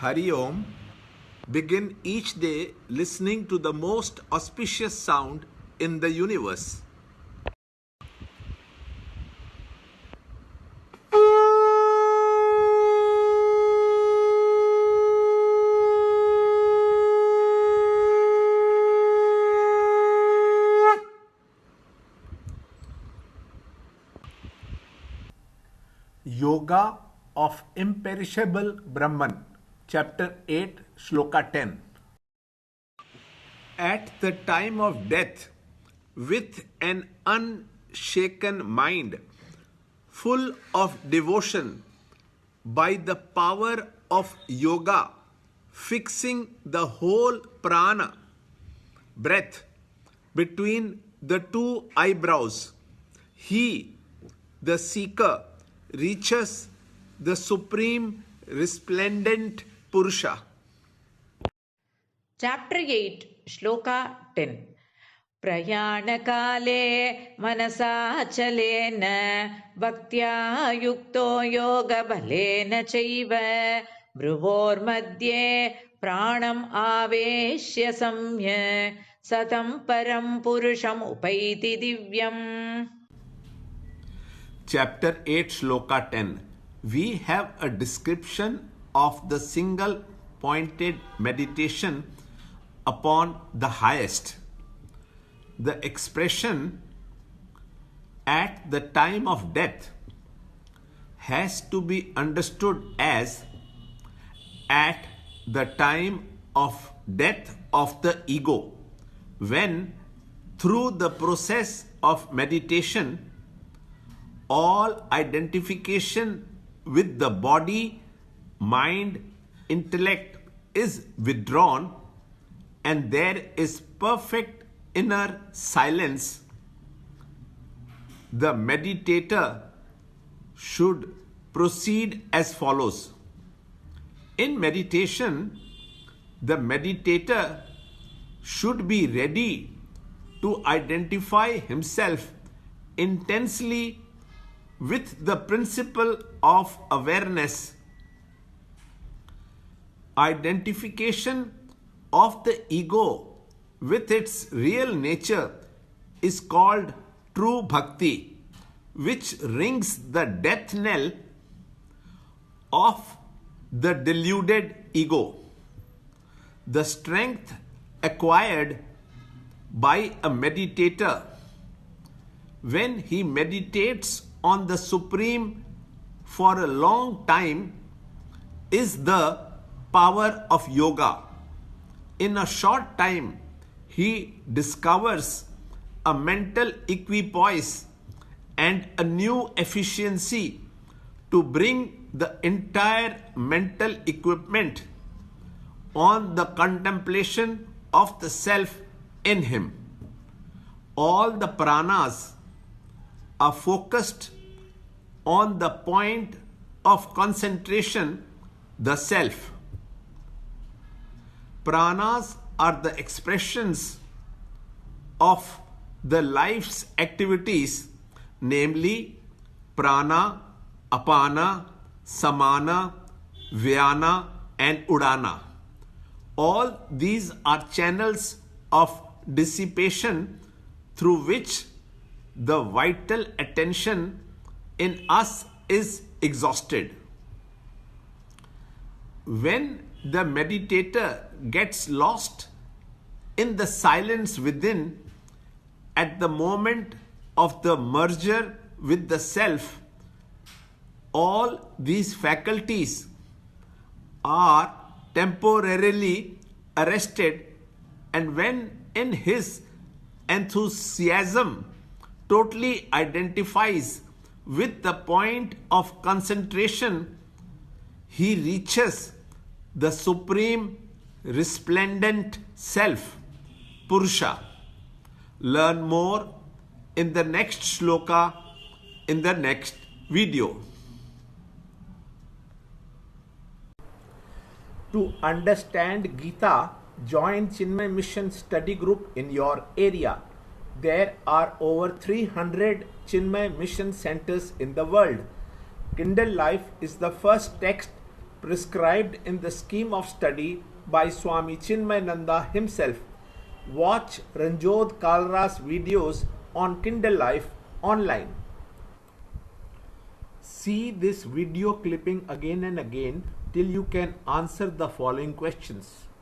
Hari Om. Begin each day listening to the most auspicious sound in the universe. Yoga of Imperishable Brahman, Chapter 8, Shloka 10. At the time of death, with an unshaken mind, full of devotion, by the power of yoga, fixing the whole prana, breath, between the two eyebrows, he, the seeker, reaches the supreme resplendent Purusha. Chapter 8, Shloka 10. Prayanakale manasachalena bhaktya yukto yoga balena chaiva bruvor madhye pranam aveshya samya satam param purusham upaiti divyam. Chapter 8, Shloka 10. We have a description of the single pointed meditation upon the highest. The expression at the time of death has to be understood as at the time of death of the ego, when through the process of meditation all identification with the body, mind, intellect is withdrawn and there is perfect inner silence. The meditator should proceed as follows. In meditation, the meditator should be ready to identify himself intensely with the principle of awareness. Identification of the ego with its real nature is called true bhakti, which rings the death knell of the deluded ego. The strength acquired by a meditator when he meditates on the Supreme for a long time is the power of yoga. In a short time, he discovers a mental equipoise and a new efficiency to bring the entire mental equipment on the contemplation of the self in him. All the pranas are focused on the point of concentration, the self. Pranas are the expressions of the life's activities, namely prana, apana, samana, vyana and udana. All these are channels of dissipation through which the vital attention in us is exhausted. When the meditator gets lost in the silence within at the moment of the merger with the self, all these faculties are temporarily arrested, and when in his enthusiasm totally identifies with the point of concentration, he reaches the supreme resplendent self, Purusha. Learn more in the next shloka in the next video. To understand Gita, join Chinmaya Mission study group in your area. There are over 300 Chinmaya Mission centers in the world. Kindle Life is the first text prescribed in the scheme of study by Swami Chinmayananda himself. Watch Ranjot Kalra's videos on Kindle Life online. See this video clipping again and again till you can answer the following questions.